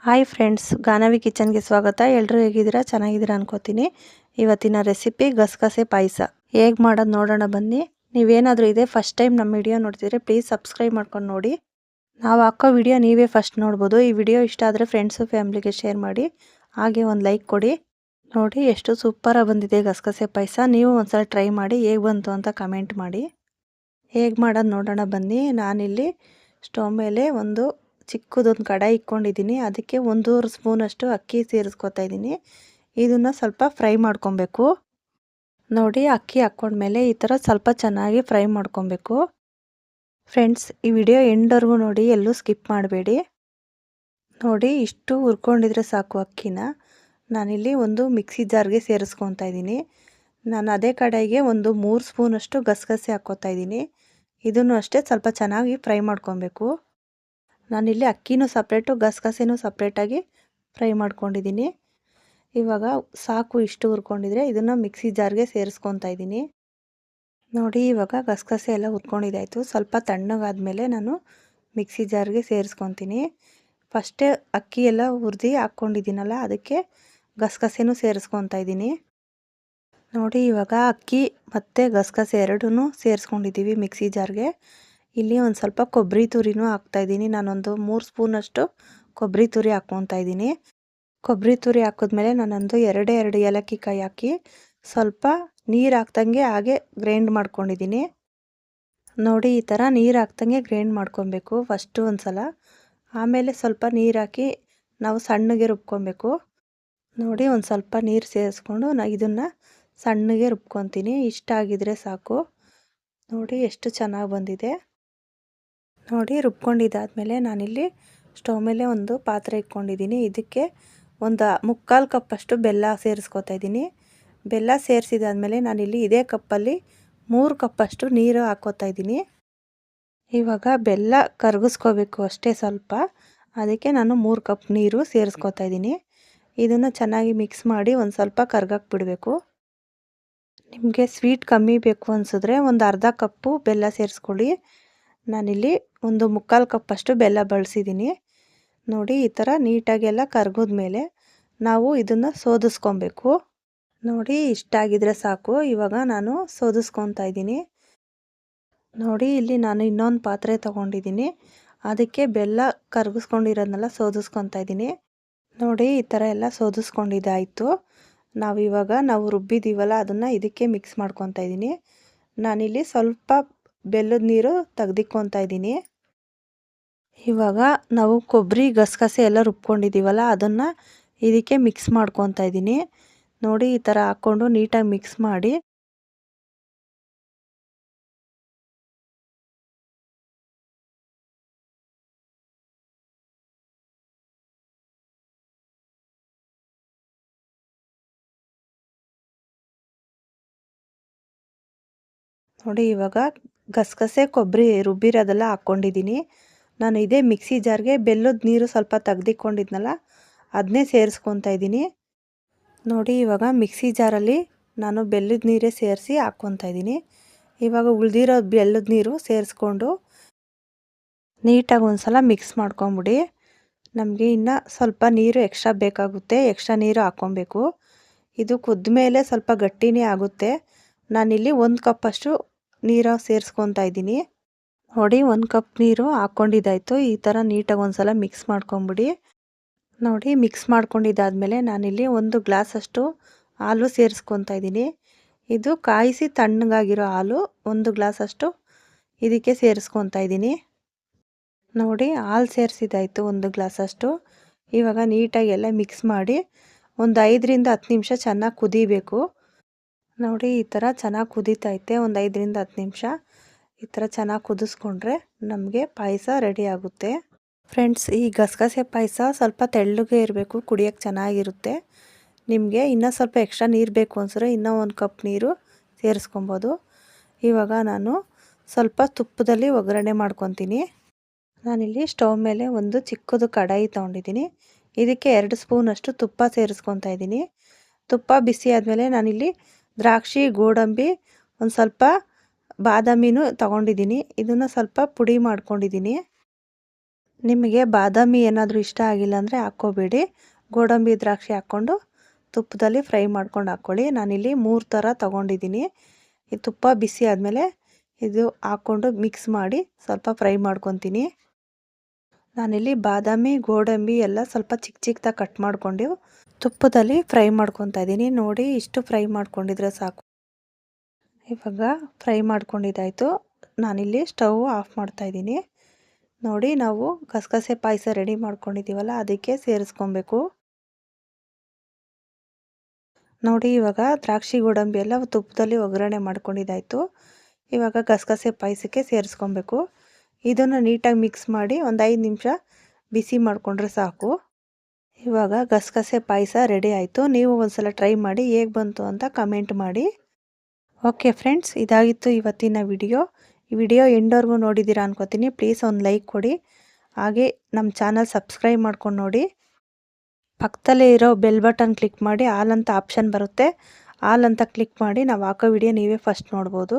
Hi friends, Ganavi ಕಿಚನ್ಗೆ ಸ್ವಾಗತ. ಎಲ್ಲರೂ ಹೇಗಿದ್ದೀರಾ? ಚೆನ್ನಾಗಿದ್ದೀರಾ ಅನ್ಕೋತೀನಿ. ಇವತ್ತಿನ ರೆಸಿಪಿ ಗಸಗಸೆ ಪಾಯಸ ಹೇಗೆ ಮಾಡೋದು ನೋಡೋಣ ಬನ್ನಿ. ನೀವೇನಾದರೂ ಇದೆ ಫಸ್ಟ್ ಟೈಮ್ ನಮ್ಮ ವಿಡಿಯೋ ನೋಡ್ತಿದ್ರೆ ಪ್ಲೀಸ್ ಸಬ್ಸ್ಕ್ರೈಬ್ ಮಾಡ್ಕೊಂಡು ನೋಡಿ. ನಾವು ಹಾಕೋ ವಿಡಿಯೋ ನೀವೇ ಫಸ್ಟ್ ನೋಡ್ಬೋದು. ಈ ವಿಡಿಯೋ ಇಷ್ಟ ಆದರೆ ಫ್ರೆಂಡ್ಸು ಫ್ಯಾಮ್ಲಿಗೆ ಶೇರ್ ಮಾಡಿ, ಹಾಗೆ ಒಂದು ಲೈಕ್ ಕೊಡಿ. ನೋಡಿ ಎಷ್ಟು ಸೂಪರಾಗಿ ಬಂದಿದೆ ಗಸಗಸೆ ಪಾಯಸ. ನೀವು ಒಂದ್ಸಲ ಟ್ರೈ ಮಾಡಿ, ಹೇಗೆ ಬಂತು ಅಂತ ಕಮೆಂಟ್ ಮಾಡಿ. ಹೇಗೆ ಮಾಡೋದು ನೋಡೋಣ ಬನ್ನಿ. ನಾನಿಲ್ಲಿ ಸ್ಟವ್ ಮೇಲೆ ಒಂದು ಚಿಕ್ಕದೊಂದು ಕಡಾಯಿ ಇಟ್ಕೊಂಡಿದ್ದೀನಿ. ಅದಕ್ಕೆ 1.5 ಸ್ಪೂನಷ್ಟು ಅಕ್ಕಿ ಸೇರಿಸ್ಕೊತಾ ಇದ್ದೀನಿ. ಇದನ್ನು ಸ್ವಲ್ಪ ಫ್ರೈ ಮಾಡ್ಕೊಬೇಕು. ನೋಡಿ, ಅಕ್ಕಿ ಹಾಕ್ಕೊಂಡ್ಮೇಲೆ ಈ ಥರ ಸ್ವಲ್ಪ ಚೆನ್ನಾಗಿ ಫ್ರೈ ಮಾಡ್ಕೊಬೇಕು. ಫ್ರೆಂಡ್ಸ್, ಈ ವಿಡಿಯೋ ಎಂಡ್ವರೆಗೂ ನೋಡಿ, ಎಲ್ಲೂ ಸ್ಕಿಪ್ ಮಾಡಬೇಡಿ. ನೋಡಿ, ಇಷ್ಟು ಹುರ್ಕೊಂಡಿದ್ರೆ ಸಾಕು ಅಕ್ಕಿನ. ನಾನಿಲ್ಲಿ ಒಂದು ಮಿಕ್ಸಿ ಜಾರ್ಗೆ ಸೇರಿಸ್ಕೊತಾ ಇದ್ದೀನಿ. ನಾನು ಅದೇ ಕಡಾಯಿಗೆ ಒಂದು 3 ಸ್ಪೂನಷ್ಟು ಗಸಗಸೆ ಹಾಕ್ಕೋತಾ ಇದ್ದೀನಿ. ಇದನ್ನು ಅಷ್ಟೇ ಸ್ವಲ್ಪ ಚೆನ್ನಾಗಿ ಫ್ರೈ ಮಾಡ್ಕೊಬೇಕು. ನಾನಿಲ್ಲಿ ಅಕ್ಕಿನೂ ಸಪ್ರೇಟು ಗಸಗಸೆನೂ ಸಪ್ರೇಟಾಗಿ ಫ್ರೈ ಮಾಡ್ಕೊಂಡಿದ್ದೀನಿ. ಇವಾಗ ಸಾಕು, ಇಷ್ಟು ಹುರ್ಕೊಂಡಿದ್ರೆ ಇದನ್ನು ಮಿಕ್ಸಿ ಜಾರ್ಗೆ ಸೇರಿಸ್ಕೊತಾ ಇದ್ದೀನಿ. ನೋಡಿ, ಇವಾಗ ಗಸಗಸೆ ಎಲ್ಲ ಹುರ್ಕೊಂಡಿದ್ದಾಯಿತು. ಸ್ವಲ್ಪ ತಣ್ಣಗಾದ್ಮೇಲೆ ನಾನು ಮಿಕ್ಸಿ ಜಾರ್ಗೆ ಸೇರಿಸ್ಕೊತೀನಿ. ಫಸ್ಟೇ ಅಕ್ಕಿ ಎಲ್ಲ ಹುರಿದು ಹಾಕ್ಕೊಂಡಿದ್ದೀನಲ್ಲ, ಅದಕ್ಕೆ ಗಸಗಸೆನೂ ಸೇರಿಸ್ಕೊತಾ ಇದ್ದೀನಿ. ನೋಡಿ, ಇವಾಗ ಅಕ್ಕಿ ಮತ್ತು ಗಸಗಸೆ ಎರಡೂ ಸೇರಿಸ್ಕೊಂಡಿದ್ದೀವಿ ಮಿಕ್ಸಿ ಜಾರ್ಗೆ. ಇಲ್ಲಿ ಒಂದು ಸ್ವಲ್ಪ ಕೊಬ್ಬರಿ ತುರಿನೂ ಹಾಕ್ತಾಯಿದ್ದೀನಿ. ನಾನೊಂದು 3 ಸ್ಪೂನಷ್ಟು ಕೊಬ್ಬರಿ ತುರಿ ಹಾಕ್ಕೊತಾ ಇದ್ದೀನಿ. ಕೊಬ್ಬರಿ ತುರಿ ಹಾಕಿದ್ಮೇಲೆ ನಾನೊಂದು 2 ಏಲಕ್ಕಿ ಕಾಯಿ ಹಾಕಿ ಸ್ವಲ್ಪ ನೀರು ಹಾಕ್ದಂಗೆ ಹಾಗೆ ಗ್ರೈಂಡ್ ಮಾಡ್ಕೊಂಡಿದ್ದೀನಿ. ನೋಡಿ, ಈ ಥರ ನೀರು ಹಾಕ್ದಂಗೆ ಗ್ರೈಂಡ್ ಮಾಡ್ಕೊಬೇಕು ಫಸ್ಟು ಒಂದು ಸಲ. ಆಮೇಲೆ ಸ್ವಲ್ಪ ನೀರು ಹಾಕಿ ನಾವು ಸಣ್ಣಗೆ ರುಬ್ಕೊಬೇಕು. ನೋಡಿ, ಒಂದು ಸ್ವಲ್ಪ ನೀರು ಸೇರಿಸ್ಕೊಂಡು ಇದನ್ನು ಸಣ್ಣಗೆ ರುಬ್ಕೊತೀನಿ. ಇಷ್ಟ ಆಗಿದ್ರೆ ಸಾಕು. ನೋಡಿ, ಎಷ್ಟು ಚೆನ್ನಾಗಿ ಬಂದಿದೆ. ನೋಡಿ, ರುಬ್ಕೊಂಡಿದ್ದಾದಮೇಲೆ ನಾನಿಲ್ಲಿ ಸ್ಟವ್ ಮೇಲೆ ಒಂದು ಪಾತ್ರೆ ಇಟ್ಕೊಂಡಿದ್ದೀನಿ. ಇದಕ್ಕೆ ಒಂದು 3/4 ಕಪ್ಪಷ್ಟು ಬೆಲ್ಲ ಸೇರಿಸ್ಕೊತಾ ಇದ್ದೀನಿ. ಬೆಲ್ಲ ಸೇರಿಸಿದಾದ್ಮೇಲೆ ನಾನಿಲ್ಲಿ ಇದೇ ಕಪ್ಪಲ್ಲಿ 3 ಕಪ್ಪಷ್ಟು ನೀರು ಹಾಕ್ಕೋತಾ ಇದ್ದೀನಿ. ಇವಾಗ ಬೆಲ್ಲ ಕರಗಿಸ್ಕೋಬೇಕು ಅಷ್ಟೇ ಸ್ವಲ್ಪ. ಅದಕ್ಕೆ ನಾನು 3 ಕಪ್ ನೀರು ಸೇರಿಸ್ಕೊತಾ ಇದ್ದೀನಿ. ಇದನ್ನು ಚೆನ್ನಾಗಿ ಮಿಕ್ಸ್ ಮಾಡಿ ಒಂದು ಸ್ವಲ್ಪ ಕರ್ಗಕ್ಕೆ ಬಿಡಬೇಕು. ನಿಮಗೆ ಸ್ವೀಟ್ ಕಮ್ಮಿ ಬೇಕು ಅನಿಸಿದ್ರೆ ಒಂದು ಅರ್ಧ ಕಪ್ಪು ಬೆಲ್ಲ ಸೇರಿಸ್ಕೊಳ್ಳಿ. ನಾನಿಲ್ಲಿ ಒಂದು 3/4 ಕಪ್ಪಷ್ಟು ಬೆಲ್ಲ ಬಳಸಿದ್ದೀನಿ. ನೋಡಿ, ಈ ಥರ ನೀಟಾಗೆಲ್ಲ ಕರಗಿದ್ಮೇಲೆ ನಾವು ಇದನ್ನು ಸೋದಿಸ್ಕೊಬೇಕು. ನೋಡಿ, ಇಷ್ಟಾಗಿದ್ರೆ ಸಾಕು. ಇವಾಗ ನಾನು ಸೋದಿಸ್ಕೊತಾ ಇದ್ದೀನಿ. ನೋಡಿ, ಇಲ್ಲಿ ನಾನು ಇನ್ನೊಂದು ಪಾತ್ರೆ ತೊಗೊಂಡಿದ್ದೀನಿ. ಅದಕ್ಕೆ ಬೆಲ್ಲ ಕರಗಿಸ್ಕೊಂಡಿರೋದನ್ನೆಲ್ಲ ಸೋದಿಸ್ಕೊತಾ ಇದ್ದೀನಿ. ನೋಡಿ, ಈ ಥರ ಎಲ್ಲ ಸೋದಿಸ್ಕೊಂಡಿದ್ದಾಯಿತು. ನಾವು ರುಬ್ಬಿದ್ದೀವಲ್ಲ, ಅದನ್ನು ಇದಕ್ಕೆ ಮಿಕ್ಸ್ ಮಾಡ್ಕೊತಾ ಇದ್ದೀನಿ. ನಾನಿಲ್ಲಿ ಸ್ವಲ್ಪ ಬೆಲ್ಲದ ನೀರು ತೆಗ್ದಿಕ್ಕೊತಾ ಇದ್ದೀನಿ. ಇವಾಗ ನಾವು ಕೊಬ್ಬರಿ ಗಸಗಸೆ ಎಲ್ಲ ರುಬ್ಕೊಂಡಿದ್ದೀವಲ್ಲ, ಅದನ್ನು ಇದಕ್ಕೆ ಮಿಕ್ಸ್ ಮಾಡ್ಕೊತಾ ಇದ್ದೀನಿ. ನೋಡಿ, ಈ ಥರ ಹಾಕ್ಕೊಂಡು ನೀಟಾಗಿ ಮಿಕ್ಸ್ ಮಾಡಿ. ನೋಡಿ, ಇವಾಗ ಗಸಗಸೆ ಕೊಬ್ಬರಿ ರುಬ್ಬಿರೋದೆಲ್ಲ ಹಾಕ್ಕೊಂಡಿದ್ದೀನಿ. ನಾನು ಇದೇ ಮಿಕ್ಸಿ ಜಾರ್ಗೆ ಬೆಲ್ಲದ ನೀರು ಸ್ವಲ್ಪ ತೆಗ್ದಿಕ್ಕೊಂಡಿದ್ನಲ್ಲ, ಅದನ್ನೇ ಸೇರಿಸ್ಕೊತಾ ಇದ್ದೀನಿ. ನೋಡಿ, ಇವಾಗ ಮಿಕ್ಸಿ ಜಾರಲ್ಲಿ ನಾನು ಬೆಲ್ಲದ ನೀರೇ ಸೇರಿಸಿ ಹಾಕ್ಕೊತಾ ಇದ್ದೀನಿ. ಇವಾಗ ಉಳಿದಿರೋ ಬೆಲ್ಲದ ನೀರು ಸೇರಿಸ್ಕೊಂಡು ನೀಟಾಗಿ ಒಂದು ಸಲ ಮಿಕ್ಸ್ ಮಾಡ್ಕೊಂಬಿಡಿ. ನಮಗೆ ಇನ್ನು ಸ್ವಲ್ಪ ನೀರು ಎಕ್ಸ್ಟ್ರಾ ಬೇಕಾಗುತ್ತೆ, ಎಕ್ಸ್ಟ್ರಾ ನೀರು ಹಾಕ್ಕೊಬೇಕು. ಇದು ಕುದ್ದ ಮೇಲೆ ಸ್ವಲ್ಪ ಗಟ್ಟಿನೇ ಆಗುತ್ತೆ. ನಾನಿಲ್ಲಿ 1 ಕಪ್ಪಷ್ಟು ನೀರು ಸೇರಿಸ್ಕೊತಾ ಇದ್ದೀನಿ. ನೋಡಿ, 1 ಕಪ್ ನೀರು ಹಾಕ್ಕೊಂಡಿದ್ದಾಯಿತು. ಈ ಥರ ನೀಟಾಗಿ ಒಂದು ಸಲ ಮಿಕ್ಸ್ ಮಾಡ್ಕೊಂಬಿಡಿ. ನೋಡಿ, ಮಿಕ್ಸ್ ಮಾಡ್ಕೊಂಡಿದ್ದಾದಮೇಲೆ ನಾನಿಲ್ಲಿ 1 ಗ್ಲಾಸಷ್ಟು ಹಾಲು ಸೇರಿಸ್ಕೊತಾ ಇದ್ದೀನಿ. ಇದು ಕಾಯಿಸಿ ತಣ್ಣಗಾಗಿರೋ ಹಾಲು 1 ಗ್ಲಾಸಷ್ಟು ಇದಕ್ಕೆ ಸೇರಿಸ್ಕೊತಾ ಇದ್ದೀನಿ. ನೋಡಿ, ಹಾಲು ಸೇರಿಸಿದ್ದಾಯಿತು 1 ಗ್ಲಾಸಷ್ಟು. ಇವಾಗ ನೀಟಾಗಿ ಎಲ್ಲ ಮಿಕ್ಸ್ ಮಾಡಿ ಒಂದು 5ರಿಂದ 10 ನಿಮಿಷ ಚೆನ್ನಾಗಿ ಕುದಿಬೇಕು. ನೋಡಿ, ಈ ಥರ ಚೆನ್ನಾಗಿ ಕುದೀತೈತೆ. ಒಂದು 5ರಿಂದ 10 ನಿಮಿಷ ಈ ಥರ ಚೆನ್ನಾಗಿ ಕುದಿಸ್ಕೊಂಡ್ರೆ ನಮಗೆ ಪಾಯಸ ರೆಡಿ ಆಗುತ್ತೆ. ಫ್ರೆಂಡ್ಸ್, ಈ ಗಸಗಸೆ ಪಾಯಸ ಸ್ವಲ್ಪ ತೆಳ್ಳಗೆ ಇರಬೇಕು, ಕುಡಿಯೋಕ್ಕೆ ಚೆನ್ನಾಗಿರುತ್ತೆ. ನಿಮಗೆ ಇನ್ನೂ ಸ್ವಲ್ಪ ಎಕ್ಸ್ಟ್ರಾ ನೀರು ಬೇಕು ಅನ್ಸಿದ್ರೆ ಇನ್ನೂ 1 ಕಪ್ ನೀರು ಸೇರಿಸ್ಕೊಬೋದು. ಇವಾಗ ನಾನು ಸ್ವಲ್ಪ ತುಪ್ಪದಲ್ಲಿ ಒಗ್ಗರಣೆ ಮಾಡ್ಕೊತೀನಿ. ನಾನಿಲ್ಲಿ ಸ್ಟವ್ ಮೇಲೆ ಒಂದು ಚಿಕ್ಕದು ಕಡಾಯಿ ತೊಗೊಂಡಿದ್ದೀನಿ. ಇದಕ್ಕೆ 2 ಸ್ಪೂನಷ್ಟು ತುಪ್ಪ ಸೇರಿಸ್ಕೊತಾ ಇದ್ದೀನಿ. ತುಪ್ಪ ಬಿಸಿ ಆದಮೇಲೆ ನಾನಿಲ್ಲಿ ದ್ರಾಕ್ಷಿ, ಗೋಡಂಬಿ, ಒಂದು ಸ್ವಲ್ಪ ಬಾದಾಮಿನೂ ತೊಗೊಂಡಿದ್ದೀನಿ. ಇದನ್ನು ಸ್ವಲ್ಪ ಪುಡಿ ಮಾಡ್ಕೊಂಡಿದ್ದೀನಿ. ನಿಮಗೆ ಬಾದಾಮಿ ಏನಾದರೂ ಇಷ್ಟ ಆಗಿಲ್ಲ ಅಂದರೆ ಹಾಕ್ಕೋಬೇಡಿ. ಗೋಡಂಬಿ ದ್ರಾಕ್ಷಿ ಹಾಕ್ಕೊಂಡು ತುಪ್ಪದಲ್ಲಿ ಫ್ರೈ ಮಾಡ್ಕೊಂಡು ಹಾಕ್ಕೊಳ್ಳಿ. ನಾನಿಲ್ಲಿ 3 ಥರ ತೊಗೊಂಡಿದ್ದೀನಿ. ಈ ತುಪ್ಪ ಬಿಸಿ ಆದಮೇಲೆ ಇದು ಹಾಕ್ಕೊಂಡು ಮಿಕ್ಸ್ ಮಾಡಿ ಸ್ವಲ್ಪ ಫ್ರೈ ಮಾಡ್ಕೊತೀನಿ. ನಾನಿಲ್ಲಿ ಬಾದಾಮಿ ಗೋಡಂಬಿ ಎಲ್ಲ ಸ್ವಲ್ಪ ಚಿಕ್ಕ ಚಿಕ್ಕದಾಗಿ ಕಟ್ ಮಾಡಿಕೊಂಡು ತುಪ್ಪದಲ್ಲಿ ಫ್ರೈ ಮಾಡ್ಕೊತಾ ಇದ್ದೀನಿ. ನೋಡಿ ಇಷ್ಟು ಫ್ರೈ ಮಾಡ್ಕೊಂಡಿದ್ರೆ ಸಾಕು. ಇವಾಗ ಫ್ರೈ ಮಾಡ್ಕೊಂಡಿದ್ದಾಯಿತು. ನಾನಿಲ್ಲಿ ಸ್ಟವ್ ಆಫ್ ಮಾಡ್ತಾ ಇದ್ದೀನಿ. ನೋಡಿ ನಾವು ಗಸಗಸೆ ಪಾಯಸ ರೆಡಿ ಮಾಡ್ಕೊಂಡಿದ್ದೀವಲ್ಲ ಅದಕ್ಕೆ ಸೇರಿಸ್ಕೊಬೇಕು. ನೋಡಿ ಇವಾಗ ದ್ರಾಕ್ಷಿ ಗೋಡಂಬಿ ಎಲ್ಲ ತುಪ್ಪದಲ್ಲಿ ಒಗ್ಗರಣೆ ಮಾಡ್ಕೊಂಡಿದ್ದಾಯಿತು. ಇವಾಗ ಗಸಗಸೆ ಪಾಯಸಕ್ಕೆ ಸೇರಿಸ್ಕೊಬೇಕು. ಇದನ್ನು ನೀಟಾಗಿ ಮಿಕ್ಸ್ ಮಾಡಿ ಒಂದು 5 ನಿಮಿಷ ಬಿಸಿ ಮಾಡಿಕೊಂಡ್ರೆ ಸಾಕು. ಇವಾಗ ಗಸಗಸೆ ಪಾಯಸ ರೆಡಿ ಆಯಿತು. ನೀವು ಒಂದ್ಸಲ ಟ್ರೈ ಮಾಡಿ ಹೇಗೆ ಬಂತು ಅಂತ ಕಮೆಂಟ್ ಮಾಡಿ. ಓಕೆ ಫ್ರೆಂಡ್ಸ್, ಇದಾಗಿತ್ತು ಇವತ್ತಿನ ವಿಡಿಯೋ. ಈ ವಿಡಿಯೋ ಎಂಡ್ವರೆಗೂ ನೋಡಿದ್ದೀರಾ ಅನ್ಕೋತೀನಿ. ಪ್ಲೀಸ್ ಒಂದು ಲೈಕ್ ಕೊಡಿ. ಹಾಗೆ ನಮ್ಮ ಚಾನಲ್ ಸಬ್ಸ್ಕ್ರೈಬ್ ಮಾಡ್ಕೊಂಡು ನೋಡಿ. ಪಕ್ಕದಲ್ಲೇ ಇರೋ ಬೆಲ್ ಬಟನ್ ಕ್ಲಿಕ್ ಮಾಡಿ ಆಲ್ ಅಂತ ಆಪ್ಷನ್ ಬರುತ್ತೆ. ಆಲ್ ಅಂತ ಕ್ಲಿಕ್ ಮಾಡಿ ನಾವು ಹಾಕೋ ವಿಡಿಯೋ ನೀವೇ ಫಸ್ಟ್ ನೋಡ್ಬೋದು.